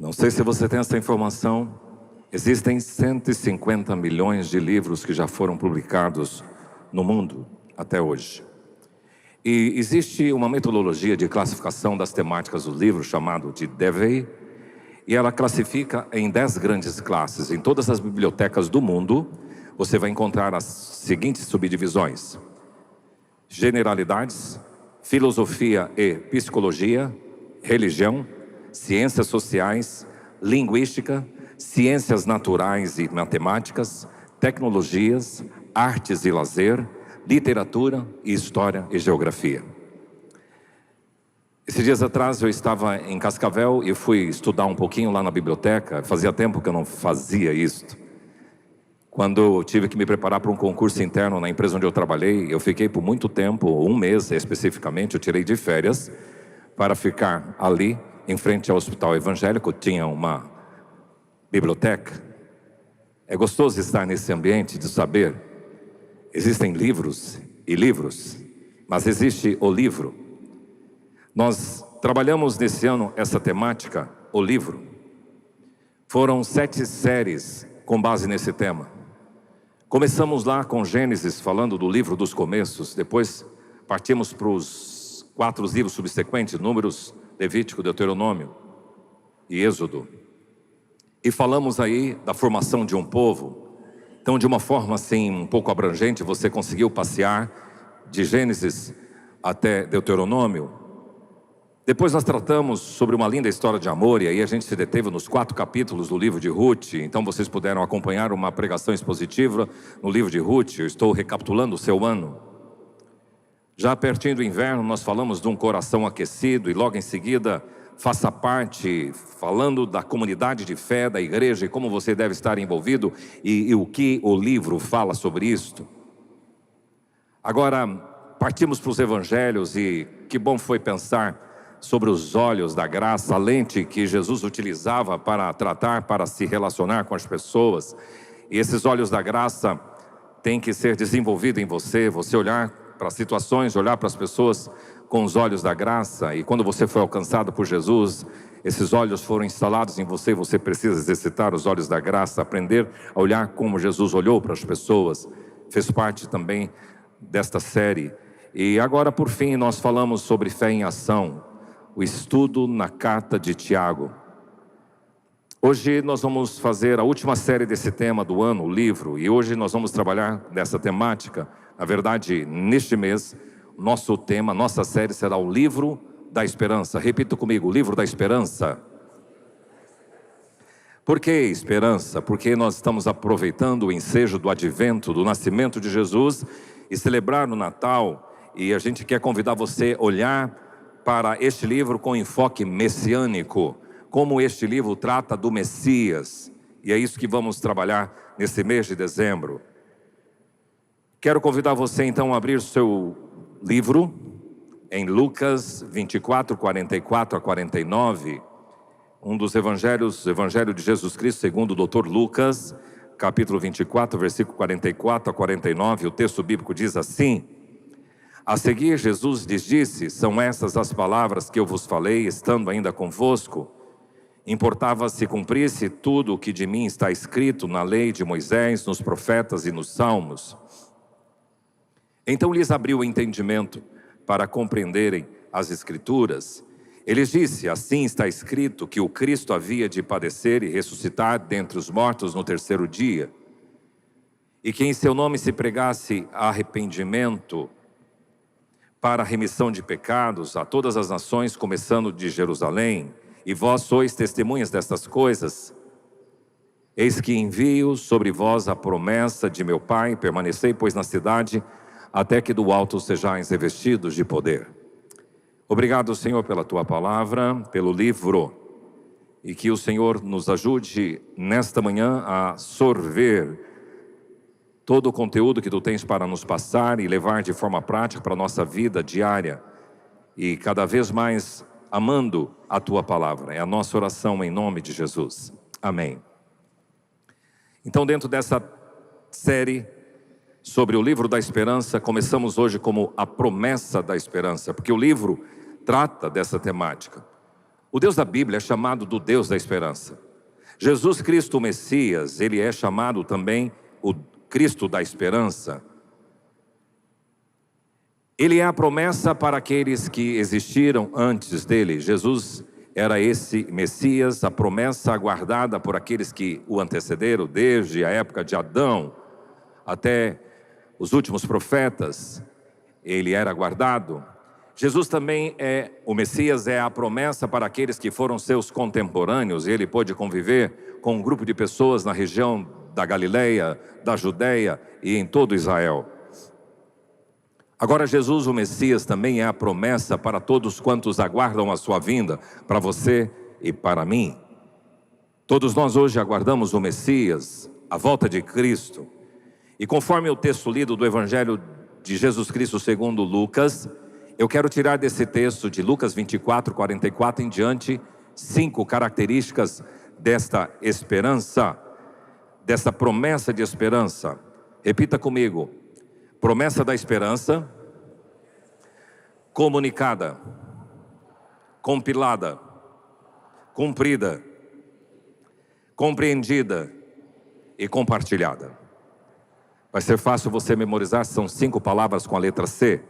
Não sei se você tem essa informação, existem 150 milhões de livros que já foram publicados no mundo até hoje. E existe uma metodologia de classificação das temáticas dos livros chamado de DEVEI, e ela classifica em 10 grandes classes. Em todas as bibliotecas do mundo, você vai encontrar as seguintes subdivisões: generalidades, filosofia e psicologia, religião, ciências sociais, linguística, ciências naturais e matemáticas, tecnologias, artes e lazer, literatura, história e geografia. Esses dias atrás eu estava em Cascavel e fui estudar um pouquinho lá na biblioteca. Fazia tempo que eu não fazia isso. Quando eu tive que me preparar para um concurso interno na empresa onde eu trabalhei, eu fiquei por muito tempo, um mês especificamente, eu tirei de férias para ficar ali, em frente ao hospital evangélico. Tinha uma biblioteca. É gostoso estar nesse ambiente de saber, existem livros e livros, mas existe o livro. Nós trabalhamos nesse ano essa temática, o livro. Foram 7 séries com base nesse tema. Começamos lá com Gênesis, falando do livro dos começos. Depois partimos para os 4 livros subsequentes, Números, Levítico, Deuteronômio e Êxodo. E falamos aí da formação de um povo. Então, de uma forma assim, um pouco abrangente, você conseguiu passear de Gênesis até Deuteronômio. Depois nós tratamos sobre uma linda história de amor, e aí a gente se deteve nos 4 capítulos do livro de Ruth. Então vocês puderam acompanhar uma pregação expositiva no livro de Ruth. Eu estou recapitulando o seu ano. Já pertinho do inverno, nós falamos de um coração aquecido, e logo em seguida, faça parte, falando da comunidade de fé da igreja e como você deve estar envolvido, e o que o livro fala sobre isto. Agora, partimos para os evangelhos, e que bom foi pensar sobre os olhos da graça, a lente que Jesus utilizava para tratar, para se relacionar com as pessoas. E esses olhos da graça têm que ser desenvolvidos em você, você olhar para as situações, olhar para as pessoas com os olhos da graça. E quando você foi alcançado por Jesus, esses olhos foram instalados em você, você precisa exercitar os olhos da graça, aprender a olhar como Jesus olhou para as pessoas. Fez parte também desta série. E agora, por fim, nós falamos sobre fé em ação, o estudo na carta de Tiago. Hoje nós vamos fazer a última série desse tema do ano, o livro, e hoje nós vamos trabalhar nessa temática. Na verdade, neste mês, nosso tema, nossa série será o livro da esperança. Repita comigo, o livro da esperança. Por que esperança? Porque nós estamos aproveitando o ensejo do advento, do nascimento de Jesus, e celebrar o Natal, e a gente quer convidar você a olhar para este livro com enfoque messiânico, como este livro trata do Messias, e é isso que vamos trabalhar nesse mês de dezembro. Quero convidar você então a abrir seu livro em Lucas 24, 44 a 49, um dos evangelhos, o Evangelho de Jesus Cristo segundo o Dr. Lucas, capítulo 24, versículo 44 a 49, o texto bíblico diz assim: a seguir, Jesus lhes disse: são essas as palavras que eu vos falei, estando ainda convosco. Importava se cumprisse tudo o que de mim está escrito na lei de Moisés, nos profetas e nos salmos. Então lhes abriu o entendimento para compreenderem as Escrituras. Ele disse: assim está escrito que o Cristo havia de padecer e ressuscitar dentre os mortos no 3º dia, e que em seu nome se pregasse arrependimento para a remissão de pecados a todas as nações, começando de Jerusalém. E vós sois testemunhas destas coisas. Eis que envio sobre vós a promessa de meu Pai, permanecei, pois, na cidade, até que do alto sejais revestidos de poder. Obrigado, Senhor, pela Tua palavra, pelo livro, e que o Senhor nos ajude nesta manhã a sorver todo o conteúdo que Tu tens para nos passar e levar de forma prática para a nossa vida diária, e cada vez mais amando a Tua palavra. É a nossa oração em nome de Jesus. Amém. Então, dentro dessa série sobre o livro da esperança, começamos hoje como a promessa da esperança, porque o livro trata dessa temática. O Deus da Bíblia é chamado do Deus da esperança. Jesus Cristo, o Messias, ele é chamado também o Cristo da esperança. Ele é a promessa para aqueles que existiram antes dele. Jesus era esse Messias, a promessa aguardada por aqueles que o antecederam, desde a época de Adão até os últimos profetas. Ele era aguardado. Jesus também é o Messias, é a promessa para aqueles que foram seus contemporâneos. Ele pôde conviver com um grupo de pessoas na região da Galileia, da Judeia e em todo Israel. Agora Jesus, o Messias, também é a promessa para todos quantos aguardam a sua vinda, para você e para mim. Todos nós hoje aguardamos o Messias, a volta de Cristo. E conforme o texto lido do Evangelho de Jesus Cristo segundo Lucas, eu quero tirar desse texto de Lucas 24, 44 em diante, 5 características desta esperança, desta promessa de esperança. Repita comigo: promessa da esperança, comunicada, compilada, cumprida, compreendida e compartilhada. Vai ser fácil você memorizar, são 5 palavras com a letra C.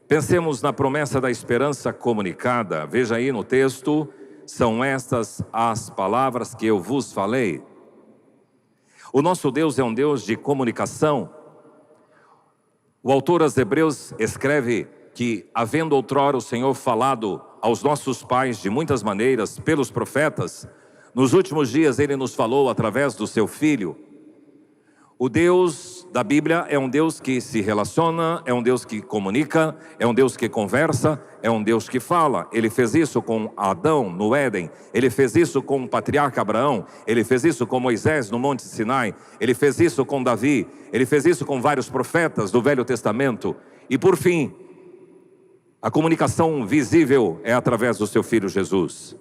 Pensemos na promessa da esperança comunicada. Veja aí no texto, são estas as palavras que eu vos falei. O nosso Deus é um Deus de comunicação. O autor aos Hebreus escreve que, havendo outrora o Senhor falado aos nossos pais de muitas maneiras pelos profetas, nos últimos dias Ele nos falou através do seu Filho. O Deus da Bíblia é um Deus que se relaciona, é um Deus que comunica, é um Deus que conversa, é um Deus que fala. Ele fez isso com Adão no Éden, ele fez isso com o patriarca Abraão, ele fez isso com Moisés no Monte Sinai, ele fez isso com Davi, ele fez isso com vários profetas do Velho Testamento. E por fim, a comunicação visível é através do seu Filho Jesus.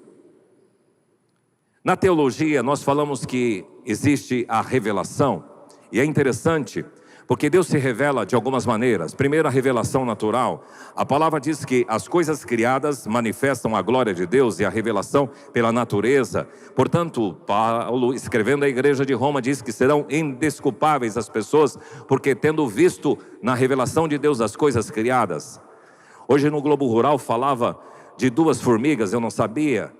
Na teologia nós falamos que existe a revelação. E é interessante, porque Deus se revela de algumas maneiras. Primeiro, a revelação natural. A palavra diz que as coisas criadas manifestam a glória de Deus e a revelação pela natureza. Portanto, Paulo, escrevendo à igreja de Roma, diz que serão indesculpáveis as pessoas, porque tendo visto na revelação de Deus as coisas criadas. Hoje no Globo Rural falava de 2 formigas, eu não sabia.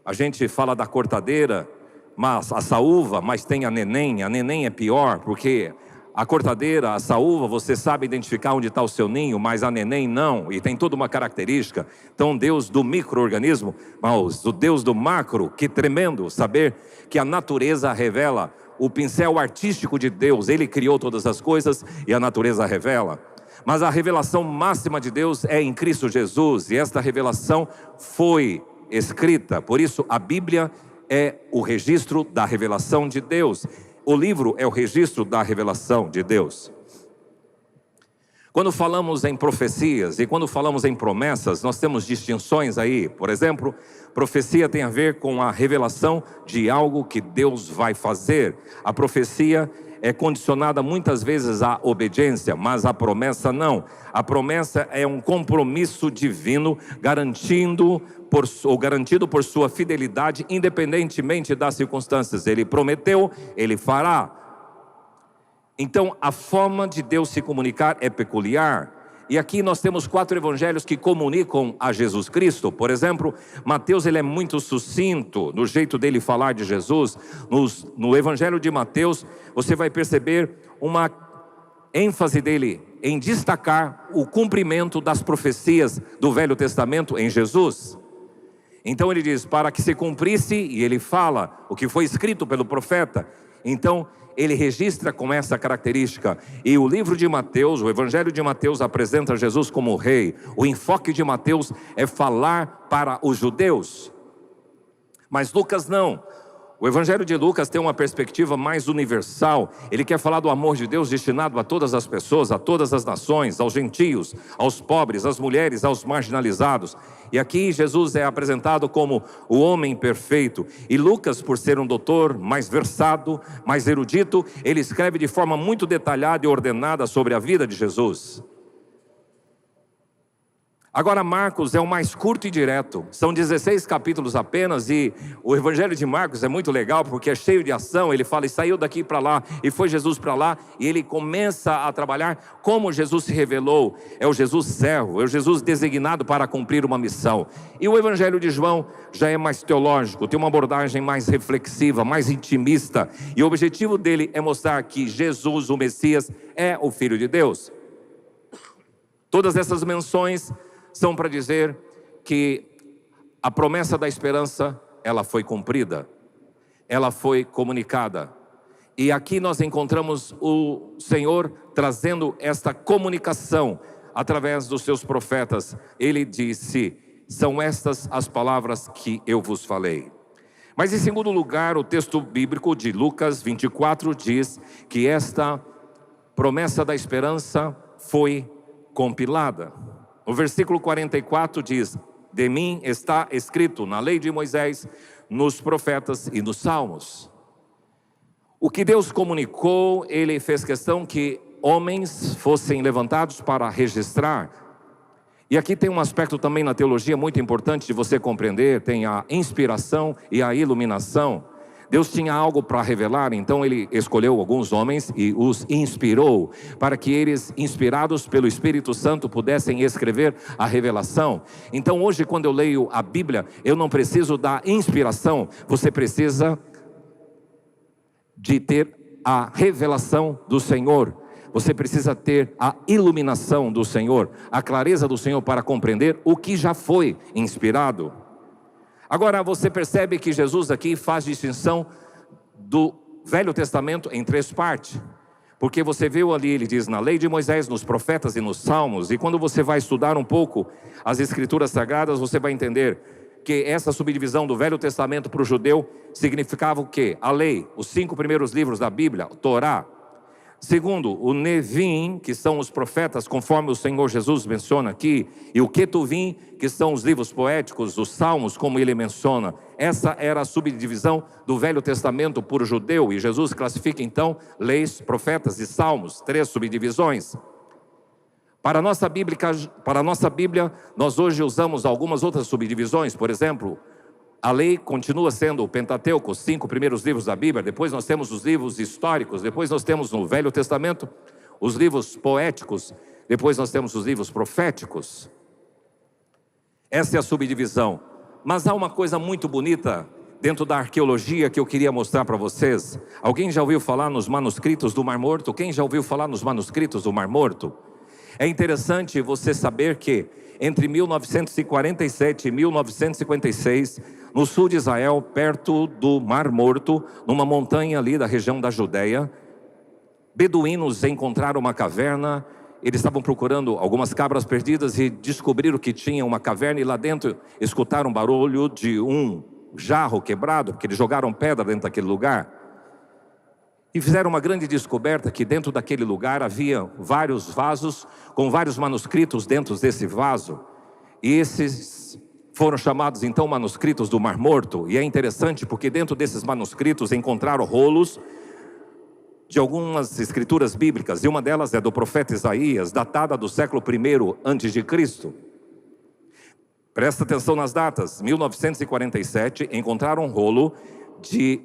A gente fala da cortadeira, mas a saúva, mas tem a neném é pior, porque a cortadeira, a saúva, você sabe identificar onde está o seu ninho, mas a neném não, e tem toda uma característica. Então Deus do micro-organismo, mas o Deus do macro, que tremendo saber que a natureza revela, o pincel artístico de Deus, Ele criou todas as coisas e a natureza revela. Mas a revelação máxima de Deus é em Cristo Jesus, e esta revelação foi escrita, por isso a Bíblia é o registro da revelação de Deus. O livro é o registro da revelação de Deus. Quando falamos em profecias e quando falamos em promessas, nós temos distinções aí. Por exemplo, profecia tem a ver com a revelação de algo que Deus vai fazer. A profecia é condicionada muitas vezes à obediência, mas a promessa não. A promessa é um compromisso divino garantido por sua fidelidade, independentemente das circunstâncias. Ele prometeu, Ele fará. Então a forma de Deus se comunicar é peculiar. E aqui nós temos 4 evangelhos que comunicam a Jesus Cristo. Por exemplo, Mateus, ele é muito sucinto no jeito dele falar de Jesus. No evangelho de Mateus, você vai perceber uma ênfase dele em destacar o cumprimento das profecias do Velho Testamento em Jesus. Então ele diz, para que se cumprisse, e ele fala o que foi escrito pelo profeta. Então ele registra com essa característica. E o livro de Mateus, o evangelho de Mateus, apresenta Jesus como rei. O enfoque de Mateus é falar para os judeus, mas Lucas não. O evangelho de Lucas tem uma perspectiva mais universal. Ele quer falar do amor de Deus destinado a todas as pessoas, a todas as nações, aos gentios, aos pobres, às mulheres, aos marginalizados. E aqui Jesus é apresentado como o homem perfeito. E Lucas, por ser um doutor mais versado, mais erudito, ele escreve de forma muito detalhada e ordenada sobre a vida de Jesus. Agora Marcos é o mais curto e direto, são 16 capítulos apenas, e o Evangelho de Marcos é muito legal porque é cheio de ação. Ele fala, e saiu daqui para lá, e foi Jesus para lá, e ele começa a trabalhar como Jesus se revelou. É o Jesus servo, é o Jesus designado para cumprir uma missão. E o Evangelho de João já é mais teológico, tem uma abordagem mais reflexiva, mais intimista, e o objetivo dele é mostrar que Jesus, o Messias, é o Filho de Deus. Todas essas menções são para dizer que a promessa da esperança, ela foi cumprida, ela foi comunicada. E aqui nós encontramos o Senhor trazendo esta comunicação através dos seus profetas. Ele disse, são estas as palavras que eu vos falei. Mas em segundo lugar, o texto bíblico de Lucas 24 diz que esta promessa da esperança foi compilada. O versículo 44 diz, de mim está escrito na lei de Moisés, nos profetas e nos salmos. O que Deus comunicou, ele fez questão que homens fossem levantados para registrar. E aqui tem um aspecto também na teologia muito importante de você compreender, tem a inspiração e a iluminação. Deus tinha algo para revelar, então ele escolheu alguns homens e os inspirou, para que eles, inspirados pelo Espírito Santo, pudessem escrever a revelação. Então hoje, quando eu leio a Bíblia, eu não preciso da inspiração, você precisa de ter a revelação do Senhor. Você precisa ter a iluminação do Senhor, a clareza do Senhor para compreender o que já foi inspirado. Agora você percebe que Jesus aqui faz distinção do Velho Testamento em três partes. Porque você viu ali, ele diz na lei de Moisés, nos profetas e nos salmos. E quando você vai estudar um pouco as Escrituras Sagradas, você vai entender que essa subdivisão do Velho Testamento para o judeu significava o quê? A lei, os 5 primeiros livros da Bíblia, o Torá. Segundo, o Nevim, que são os profetas, conforme o Senhor Jesus menciona aqui, e o Ketuvim, que são os livros poéticos, os salmos, como ele menciona. Essa era a subdivisão do Velho Testamento por o judeu, e Jesus classifica então leis, profetas e salmos, 3 subdivisões. Para a nossa Bíblia, nós hoje usamos algumas outras subdivisões. Por exemplo, a lei continua sendo o Pentateuco, os 5 primeiros livros da Bíblia. Depois nós temos os livros históricos. Depois nós temos no Velho Testamento os livros poéticos. Depois nós temos os livros proféticos. Essa é a subdivisão. Mas há uma coisa muito bonita dentro da arqueologia que eu queria mostrar para vocês. Alguém já ouviu falar nos manuscritos do Mar Morto? Quem já ouviu falar nos manuscritos do Mar Morto? É interessante você saber que entre 1947 e 1956, no sul de Israel, perto do Mar Morto, numa montanha ali da região da Judeia, beduínos encontraram uma caverna. Eles estavam procurando algumas cabras perdidas e descobriram que tinha uma caverna, e lá dentro escutaram um barulho de um jarro quebrado, porque eles jogaram pedra dentro daquele lugar. E fizeram uma grande descoberta que dentro daquele lugar havia vários vasos com vários manuscritos dentro desse vaso. E esses foram chamados então manuscritos do Mar Morto. E é interessante porque dentro desses manuscritos encontraram rolos de algumas escrituras bíblicas. E uma delas é do profeta Isaías, datada do século I a.C. Presta atenção nas datas. 1947, encontraram um rolo de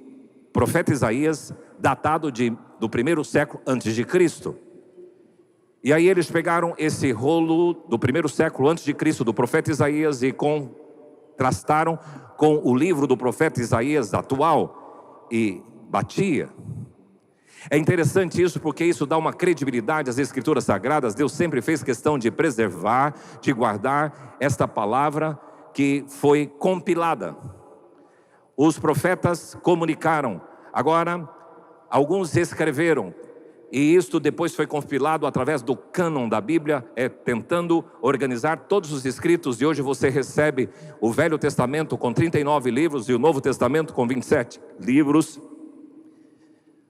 profeta Isaías, datado do 1º século antes de Cristo. E aí eles pegaram esse rolo do 1º século antes de Cristo, do profeta Isaías, e contrastaram com o livro do profeta Isaías atual, e batia. É interessante isso, porque isso dá uma credibilidade às Escrituras Sagradas. Deus sempre fez questão de preservar, de guardar esta palavra que foi compilada. Os profetas comunicaram. Agora, alguns escreveram, e isto depois foi compilado através do cânon da Bíblia, tentando organizar todos os escritos. E hoje você recebe o Velho Testamento com 39 livros e o Novo Testamento com 27 livros,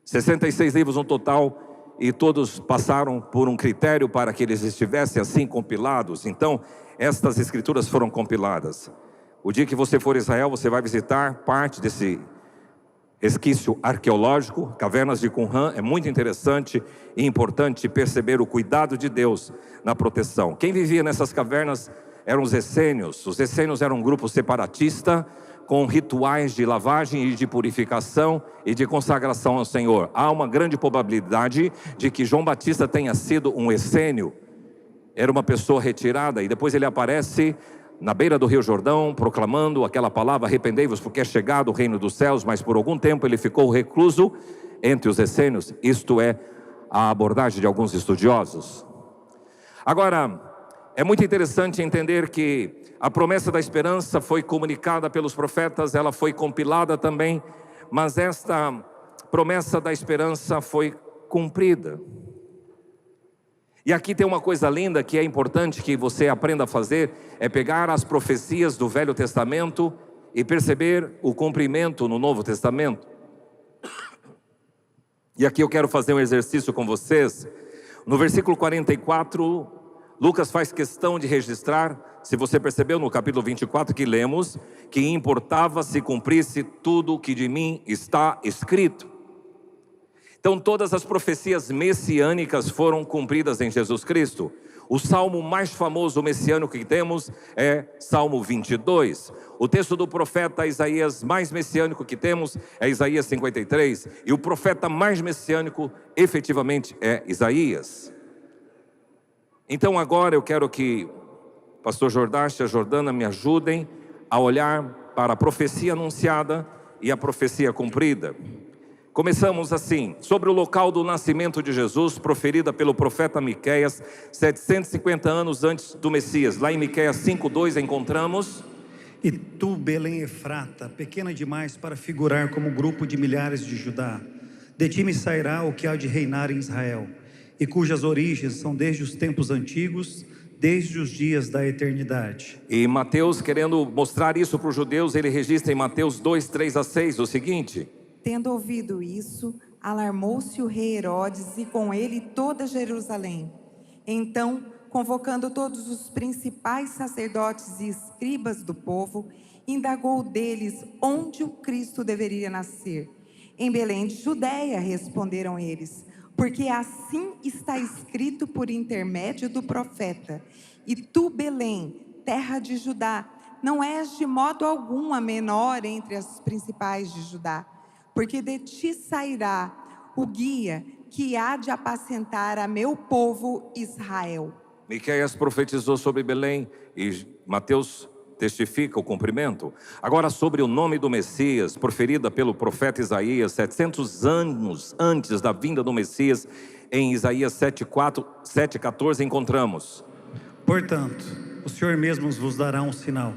66 livros no total, e todos passaram por um critério para que eles estivessem assim compilados. Então, estas escrituras foram compiladas. O dia que você for a Israel, você vai visitar parte desse resquício arqueológico, cavernas de Qumran. É muito interessante e importante perceber o cuidado de Deus na proteção. Quem vivia nessas cavernas eram os essênios. Os essênios eram um grupo separatista com rituais de lavagem e de purificação e de consagração ao Senhor. Há uma grande probabilidade de que João Batista tenha sido um essênio. Era uma pessoa retirada e depois ele aparece na beira do Rio Jordão, proclamando aquela palavra: arrependei-vos porque é chegado o reino dos céus. Mas por algum tempo ele ficou recluso entre os essênios. Isto é a abordagem de alguns estudiosos. Agora, é muito interessante entender que a promessa da esperança foi comunicada pelos profetas, ela foi compilada também, mas esta promessa da esperança foi cumprida. E aqui tem uma coisa linda que é importante que você aprenda a fazer, é pegar as profecias do Velho Testamento e perceber o cumprimento no Novo Testamento. E aqui eu quero fazer um exercício com vocês. No versículo 44, Lucas faz questão de registrar, se você percebeu no capítulo 24 que lemos, que importava se cumprisse tudo o que de mim está escrito. Então todas as profecias messiânicas foram cumpridas em Jesus Cristo. O salmo mais famoso messiânico que temos é Salmo 22. O texto do profeta Isaías mais messiânico que temos é Isaías 53. E o profeta mais messiânico efetivamente é Isaías. Então agora eu quero que pastor Jordache e a Jordana me ajudem a olhar para a profecia anunciada e a profecia cumprida. Começamos assim: sobre o local do nascimento de Jesus, proferida pelo profeta Miqueias, 750 anos antes do Messias. Lá em Miqueias 5:2 encontramos: E tu, Belém Efrata, pequena demais para figurar como grupo de milhares de Judá, de ti me sairá o que há de reinar em Israel, e cujas origens são desde os tempos antigos, desde os dias da eternidade. E Mateus, querendo mostrar isso para os judeus, ele registra em Mateus 2:3-6 o seguinte: Tendo ouvido isso, alarmou-se o rei Herodes e com ele toda Jerusalém. Então, convocando todos os principais sacerdotes e escribas do povo, indagou deles onde o Cristo deveria nascer. Em Belém de Judeia, responderam eles, porque assim está escrito por intermédio do profeta: E tu, Belém, terra de Judá, não és de modo algum a menor entre as principais de Judá, porque de ti sairá o guia que há de apacentar a meu povo Israel. Miqueias profetizou sobre Belém e Mateus testifica o cumprimento. Agora sobre o nome do Messias, proferida pelo profeta Isaías, 700 anos antes da vinda do Messias, em Isaías 7:14 encontramos: Portanto, o Senhor mesmo vos dará um sinal.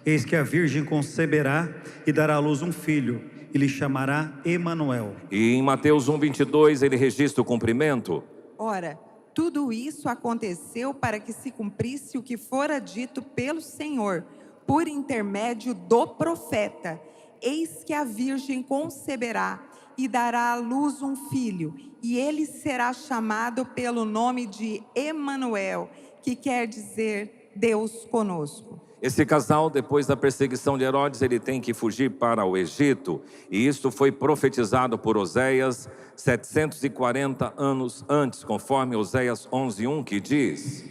Eis que a virgem conceberá e dará à luz um filho, e lhe chamará Emanuel. E em Mateus 1:22 ele registra o cumprimento: Ora, tudo isso aconteceu para que se cumprisse o que fora dito pelo Senhor, por intermédio do profeta: Eis que a virgem conceberá e dará à luz um filho, e ele será chamado pelo nome de Emanuel, que quer dizer Deus conosco. Esse casal, depois da perseguição de Herodes, ele tem que fugir para o Egito. E isto foi profetizado por Oséias 740 anos antes, conforme Oséias 11:1, que diz: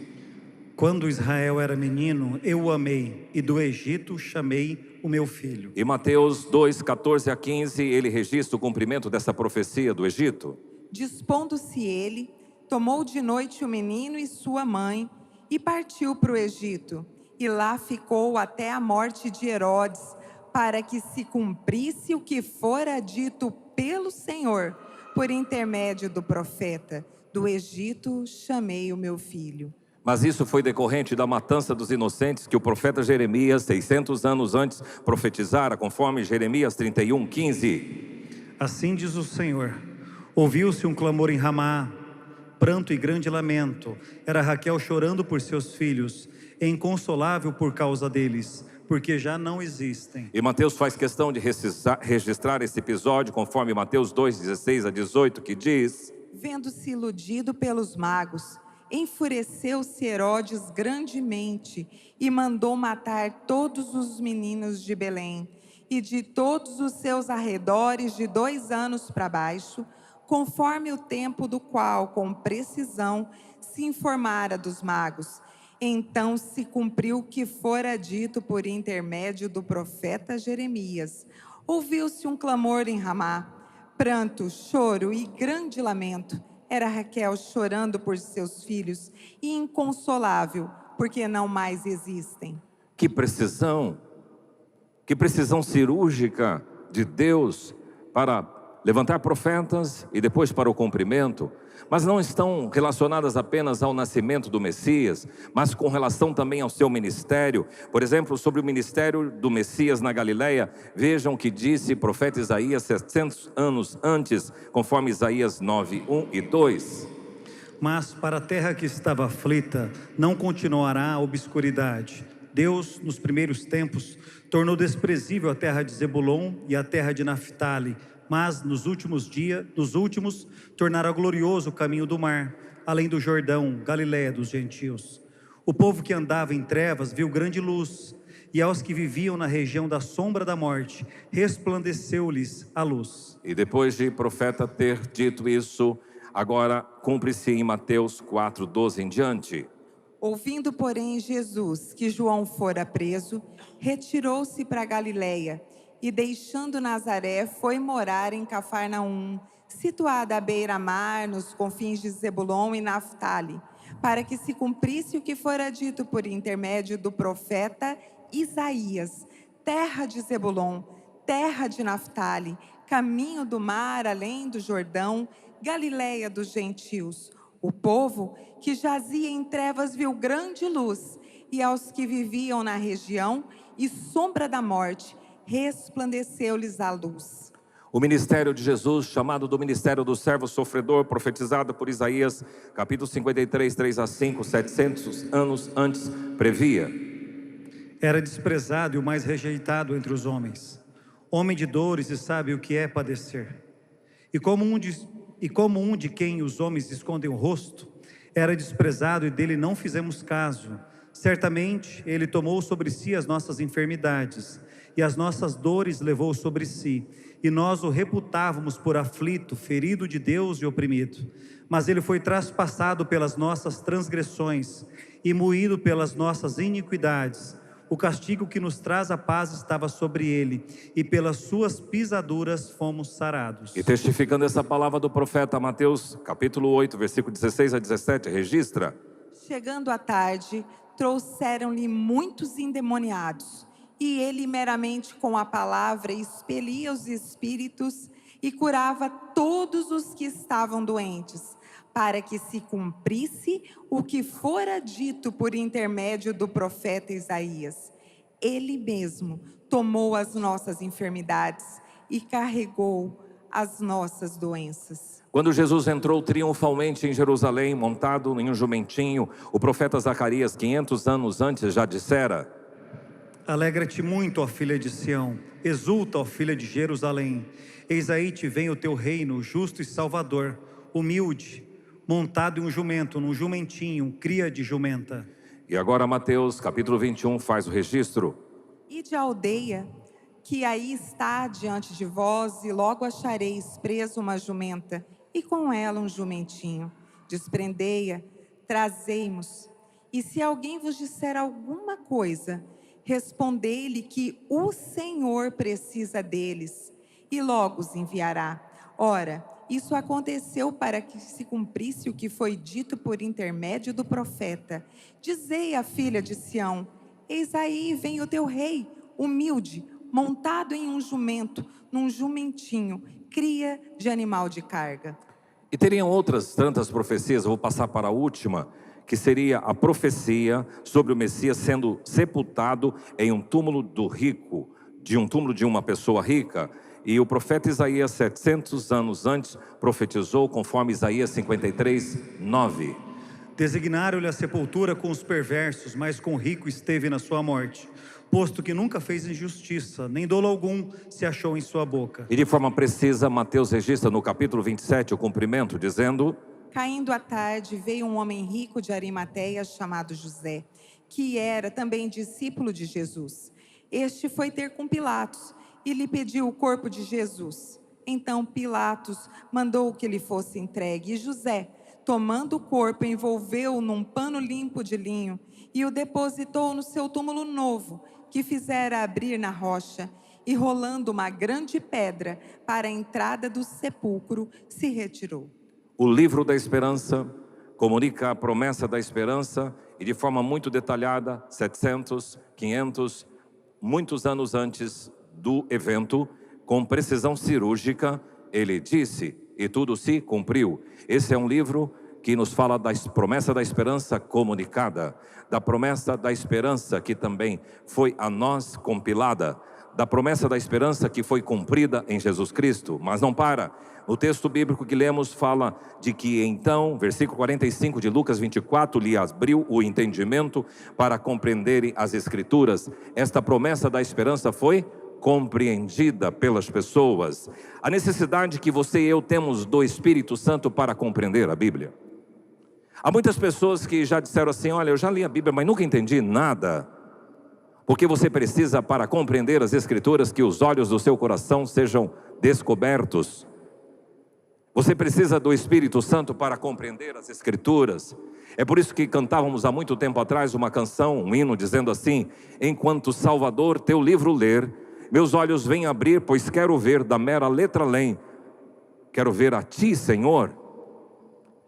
Quando Israel era menino, eu o amei, e do Egito chamei o meu filho. E Mateus 2:14-15, ele registra o cumprimento dessa profecia do Egito. Dispondo-se ele, tomou de noite o menino e sua mãe, e partiu para o Egito. E lá ficou até a morte de Herodes, para que se cumprisse o que fora dito pelo Senhor, por intermédio do profeta: Do Egito chamei o meu filho. Mas isso foi decorrente da matança dos inocentes que o profeta Jeremias, 600 anos antes, profetizara, conforme Jeremias 31:15. Assim diz o Senhor: ouviu-se um clamor em Ramá, pranto e grande lamento. Era Raquel chorando por seus filhos, e inconsolável por causa deles, porque já não existem. E Mateus faz questão de registrar esse episódio, conforme Mateus 2:16-18, que diz: Vendo-se iludido pelos magos, enfureceu-se Herodes grandemente e mandou matar todos os meninos de Belém e de todos os seus arredores de 2 anos para baixo, conforme o tempo do qual, com precisão, se informara dos magos. Então se cumpriu o que fora dito por intermédio do profeta Jeremias. Ouviu-se um clamor em Ramá, pranto, choro e grande lamento. Era Raquel chorando por seus filhos e inconsolável, porque não mais existem. Que precisão cirúrgica de Deus para levantar profetas e depois para o cumprimento, mas não estão relacionadas apenas ao nascimento do Messias, mas com relação também ao seu ministério. Por exemplo, sobre o ministério do Messias na Galileia, vejam o que disse o profeta Isaías 700 anos antes, conforme Isaías 9, 1 e 2. Mas para a terra que estava aflita, não continuará a obscuridade. Deus, nos primeiros tempos, tornou desprezível a terra de Zebulon e a terra de Naftali, mas nos últimos, tornará glorioso o caminho do mar, além do Jordão, Galiléia dos gentios. O povo que andava em trevas viu grande luz, e aos que viviam na região da sombra da morte, resplandeceu-lhes a luz. E depois de profeta ter dito isso, agora cumpre-se em Mateus 4, 12 em diante. Ouvindo, porém, Jesus que João fora preso, retirou-se para Galiléia e, deixando Nazaré, foi morar em Cafarnaum, situada à beira-mar, nos confins de Zebulon e Naftali, para que se cumprisse o que fora dito por intermédio do profeta Isaías: terra de Zebulon, terra de Naftali, caminho do mar além do Jordão, Galiléia dos gentios. O povo que jazia em trevas viu grande luz, e aos que viviam na região e sombra da morte, resplandeceu-lhes a luz. O ministério de Jesus, chamado do ministério do servo sofredor, profetizado por Isaías, capítulo 53, 3 a 5, 700 anos antes, previa: Era desprezado e o mais rejeitado entre os homens, homem de dores e sabe o que é padecer. E como um de quem os homens escondem o rosto, era desprezado e dele não fizemos caso. Certamente ele tomou sobre si as nossas enfermidades e as nossas dores levou sobre si, e nós o reputávamos por aflito, ferido de Deus e oprimido. Mas ele foi traspassado pelas nossas transgressões e moído pelas nossas iniquidades. O castigo que nos traz a paz estava sobre ele, e pelas suas pisaduras fomos sarados. E testificando essa palavra do profeta, Mateus capítulo 8, versículo 16 a 17, registra: Chegando à tarde, trouxeram-lhe muitos endemoniados, e ele meramente com a palavra expelia os espíritos e curava todos os que estavam doentes, para que se cumprisse o que fora dito por intermédio do profeta Isaías: ele mesmo tomou as nossas enfermidades e carregou as nossas doenças. Quando Jesus entrou triunfalmente em Jerusalém, montado em um jumentinho, o profeta Zacarias, 500 anos antes, já dissera: Alegra-te muito, ó filha de Sião, exulta, ó filha de Jerusalém. Eis aí te vem o teu reino, justo e salvador, humilde, montado em um jumento, num jumentinho, cria de jumenta. E agora Mateus capítulo 21 faz o registro: E de aldeia, que aí está diante de vós, e logo achareis presa uma jumenta, e com ela um jumentinho. Desprendei-a, trazei-mos. E se alguém vos disser alguma coisa, respondei-lhe que o Senhor precisa deles, e logo os enviará. Ora, isso aconteceu para que se cumprisse o que foi dito por intermédio do profeta: dizei à filha de Sião: eis aí vem o teu rei, humilde, montado em um jumento, num jumentinho, cria de animal de carga. E teriam outras tantas profecias. Eu vou passar para a última, que seria a profecia sobre o Messias sendo sepultado em um túmulo do rico, de um túmulo de uma pessoa rica. E o profeta Isaías, 700 anos antes, profetizou conforme Isaías 53, 9. Designaram-lhe a sepultura com os perversos, mas com o rico esteve na sua morte, posto que nunca fez injustiça, nem dolo algum se achou em sua boca. E de forma precisa, Mateus registra no capítulo 27 o cumprimento, dizendo: Caindo à tarde, veio um homem rico de Arimateia, chamado José, que era também discípulo de Jesus. Este foi ter com Pilatos e lhe pediu o corpo de Jesus. Então Pilatos mandou que lhe fosse entregue, e José, tomando o corpo, envolveu-o num pano limpo de linho e o depositou no seu túmulo novo, que fizera abrir na rocha, e rolando uma grande pedra para a entrada do sepulcro, se retirou. O livro da esperança comunica a promessa da esperança e de forma muito detalhada, 700, 500, muitos anos antes do evento, com precisão cirúrgica, ele disse e tudo se cumpriu. Esse é um livro que nos fala da promessa da esperança comunicada, da promessa da esperança que também foi a nós compilada, da promessa da esperança que foi cumprida em Jesus Cristo. Mas não para. O texto bíblico que lemos fala de que então, versículo 45 de Lucas 24, lhe abriu o entendimento para compreenderem as Escrituras. Esta promessa da esperança foi compreendida pelas pessoas. A necessidade que você e eu temos do Espírito Santo para compreender a Bíblia. Há muitas pessoas que já disseram assim: olha, eu já li a Bíblia, mas nunca entendi nada. Porque você precisa, para compreender as Escrituras, que os olhos do seu coração sejam descobertos. Você precisa do Espírito Santo para compreender as Escrituras. É por isso que cantávamos há muito tempo atrás uma canção, um hino, dizendo assim: enquanto Salvador teu livro ler, meus olhos vêm abrir, pois quero ver da mera letra além. Quero ver a ti, Senhor.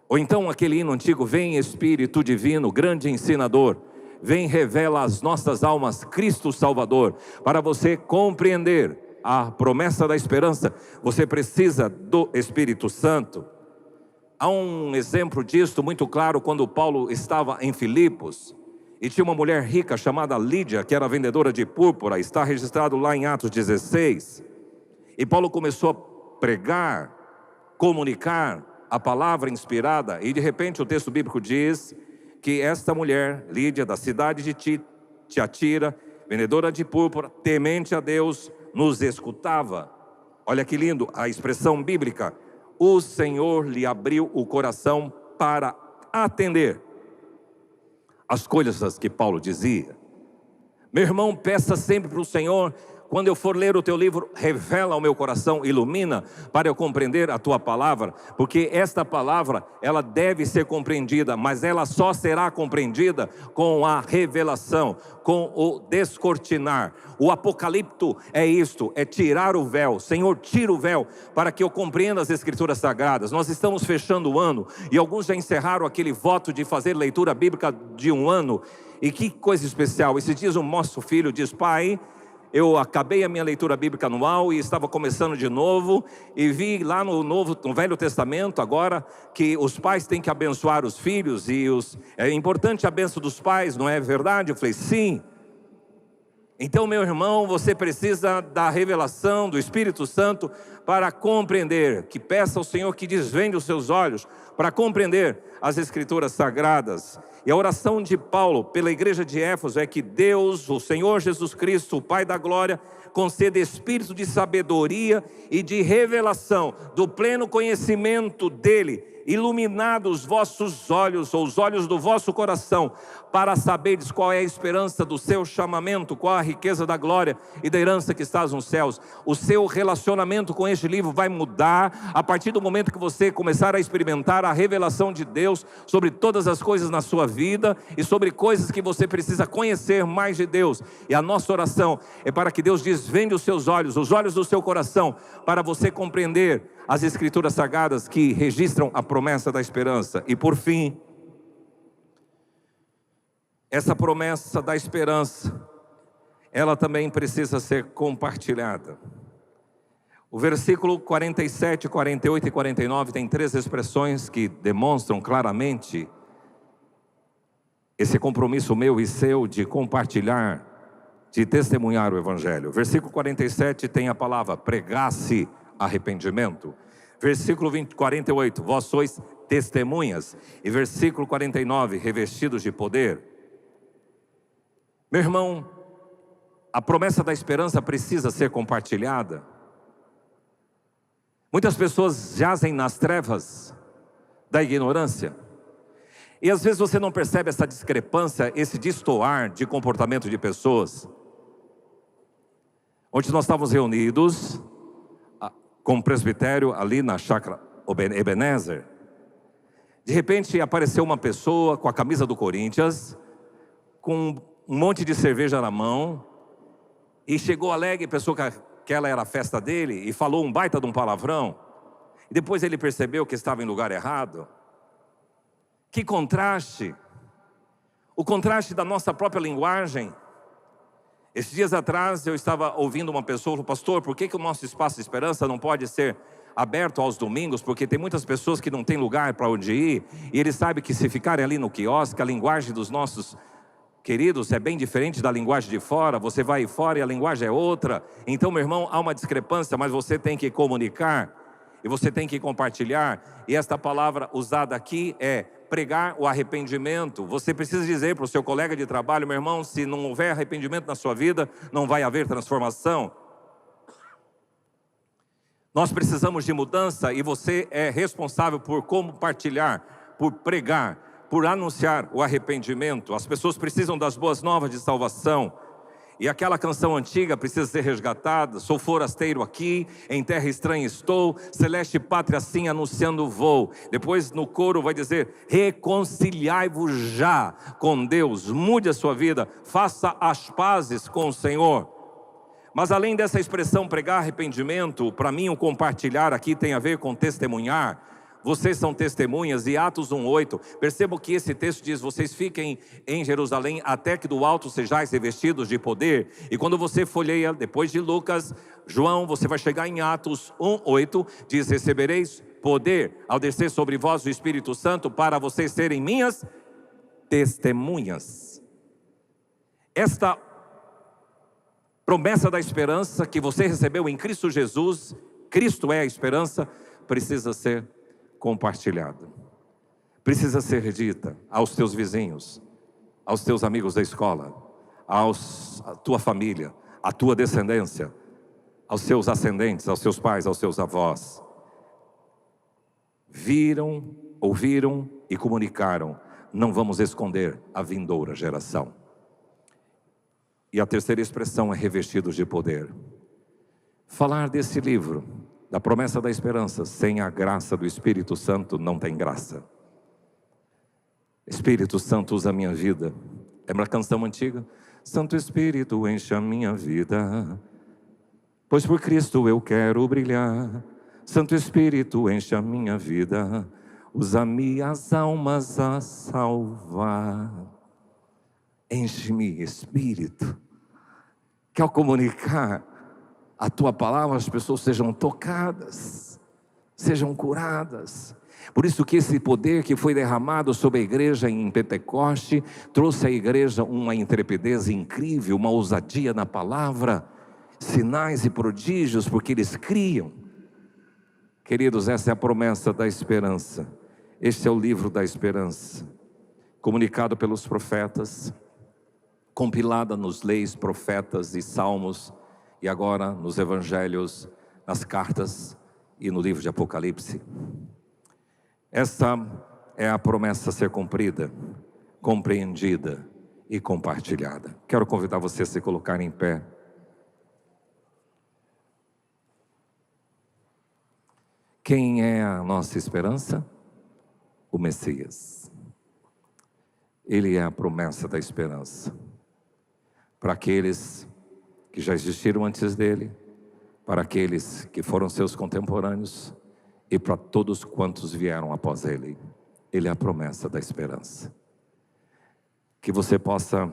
Ou então aquele hino antigo: vem Espírito Divino, grande ensinador, vem revela às nossas almas Cristo Salvador. Para você compreender a promessa da esperança, você precisa do Espírito Santo. Há um exemplo disso muito claro quando Paulo estava em Filipos e tinha uma mulher rica chamada Lídia, que era vendedora de púrpura. Está registrado lá em Atos 16. E Paulo começou a pregar, comunicar a palavra inspirada, e de repente o texto bíblico diz que esta mulher, Lídia, da cidade de Tiatira, vendedora de púrpura, temente a Deus, nos escutava. Olha que lindo a expressão bíblica: o Senhor lhe abriu o coração para atender as coisas que Paulo dizia. Meu irmão, peça sempre para o Senhor: quando eu for ler o teu livro, revela ao meu coração, ilumina, para eu compreender a tua palavra, porque esta palavra, ela deve ser compreendida, mas ela só será compreendida com a revelação, com o descortinar. O apocalipto é isto, é tirar o véu. Senhor, tira o véu para que eu compreenda as Escrituras Sagradas. Nós estamos fechando o ano e alguns já encerraram aquele voto de fazer leitura bíblica de um ano. E que coisa especial, esses dias o nosso filho diz: pai, eu acabei a minha leitura bíblica anual e estava começando de novo, e vi lá no Velho Testamento agora que os pais têm que abençoar os filhos, e é importante a bênção dos pais, não é verdade? Eu falei: sim. Então, meu irmão, você precisa da revelação do Espírito Santo para compreender. Que peça ao Senhor que desvende os seus olhos para compreender as Escrituras Sagradas. E a oração de Paulo pela igreja de Éfeso é que Deus, o Senhor Jesus Cristo, o Pai da glória, conceda espírito de sabedoria e de revelação do pleno conhecimento dele, iluminados os vossos olhos, ou os olhos do vosso coração, para saberes qual é a esperança do seu chamamento, qual a riqueza da glória e da herança que estás nos céus. O seu relacionamento com este livro vai mudar a partir do momento que você começar a experimentar a revelação de Deus sobre todas as coisas na sua vida e sobre coisas que você precisa conhecer mais de Deus. E a nossa oração é para que Deus desvende os seus olhos, os olhos do seu coração, para você compreender as Escrituras Sagradas que registram a promessa da esperança. E por fim, essa promessa da esperança, ela também precisa ser compartilhada. O versículo 47, 48 e 49 tem 3 expressões que demonstram claramente esse compromisso meu e seu de compartilhar, de testemunhar o Evangelho. Versículo 47 tem a palavra: pregasse arrependimento. Versículo 48, vós sois testemunhas. E versículo 49, revestidos de poder. Meu irmão, a promessa da esperança precisa ser compartilhada. Muitas pessoas jazem nas trevas da ignorância, e às vezes você não percebe essa discrepância, esse destoar de comportamento de pessoas. Ontem nós estávamos reunidos com o presbitério ali na chácara Ebenezer. De repente apareceu uma pessoa com a camisa do Corinthians, com um monte de cerveja na mão, e chegou alegre, pensou que aquela era a festa dele, e falou um baita de um palavrão, e depois ele percebeu que estava em lugar errado. Que contraste! O contraste da nossa própria linguagem. Esses dias atrás eu estava ouvindo uma pessoa, pastor, por que o nosso espaço de esperança não pode ser aberto aos domingos? Porque tem muitas pessoas que não têm lugar para onde ir, e eles sabem que se ficarem ali no quiosque, a linguagem dos nossos queridos é bem diferente da linguagem de fora. Você vai fora e a linguagem é outra. Então, meu irmão, há uma discrepância, mas você tem que comunicar, e você tem que compartilhar. E esta palavra usada aqui é pregar o arrependimento. Você precisa dizer para o seu colega de trabalho: meu irmão, se não houver arrependimento na sua vida, não vai haver transformação. Nós precisamos de mudança, e você é responsável por compartilhar, por pregar, por anunciar o arrependimento. As pessoas precisam das boas novas de salvação. E aquela canção antiga precisa ser resgatada. Sou forasteiro aqui, em terra estranha estou, celeste pátria assim anunciando vou. Depois no coro vai dizer: reconciliai-vos já com Deus, mude a sua vida, faça as pazes com o Senhor. Mas além dessa expressão pregar arrependimento, para mim o compartilhar aqui tem a ver com testemunhar. Vocês são testemunhas, e Atos 1:8, percebam que esse texto diz: vocês fiquem em Jerusalém até que do alto sejais revestidos de poder. E quando você folheia, depois de Lucas, João, você vai chegar em Atos 1:8, diz: recebereis poder ao descer sobre vós o Espírito Santo, para vocês serem minhas testemunhas. Esta promessa da esperança que você recebeu em Cristo Jesus, Cristo é a esperança, precisa ser compartilhada, precisa ser dita aos teus vizinhos, aos teus amigos da escola, à tua família, à tua descendência, aos seus ascendentes, aos seus pais, aos seus avós. Viram, ouviram e comunicaram. Não vamos esconder a vindoura geração. E a terceira expressão é revestidos de poder. Falar desse livro, da promessa da esperança, sem a graça do Espírito Santo não tem graça. Espírito Santo, usa a minha vida. Lembra a canção antiga? Santo Espírito, enche a minha vida, pois por Cristo eu quero brilhar. Santo Espírito, enche a minha vida, usa minhas almas a salvar. Enche-me, Espírito, que ao comunicar a tua palavra, as pessoas sejam tocadas, sejam curadas. Por isso que esse poder que foi derramado sobre a igreja em Pentecoste, trouxe à igreja uma intrepidez incrível, uma ousadia na palavra, sinais e prodígios, porque eles criam. Queridos, essa é a promessa da esperança. Este é o livro da esperança, comunicado pelos profetas, compilada nos leis, profetas e salmos, e agora nos evangelhos, nas cartas e no livro de Apocalipse. Essa é a promessa a ser cumprida, compreendida e compartilhada. Quero convidar você a se colocar em pé. Quem é a nossa esperança? O Messias. Ele é a promessa da esperança para aqueles que já existiram antes dele, para aqueles que foram seus contemporâneos e para todos quantos vieram após ele. Ele é a promessa da esperança. Que você possa,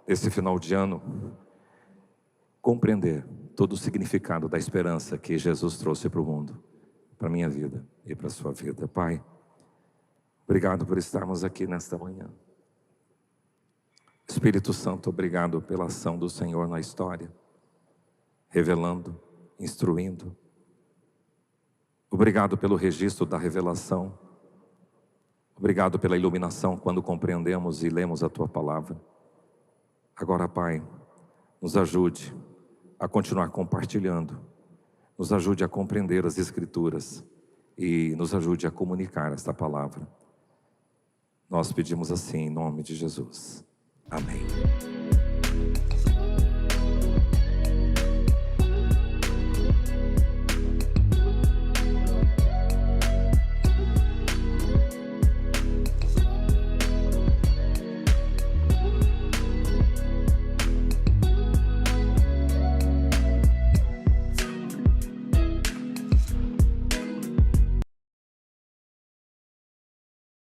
nesse final de ano, compreender todo o significado da esperança que Jesus trouxe para o mundo, para a minha vida e para a sua vida. Pai, obrigado por estarmos aqui nesta manhã. Espírito Santo, obrigado pela ação do Senhor na história, revelando, instruindo. Obrigado pelo registro da revelação. Obrigado pela iluminação quando compreendemos e lemos a Tua palavra. Agora, Pai, nos ajude a continuar compartilhando, nos ajude a compreender as Escrituras e nos ajude a comunicar esta palavra. Nós pedimos assim em nome de Jesus. Amém.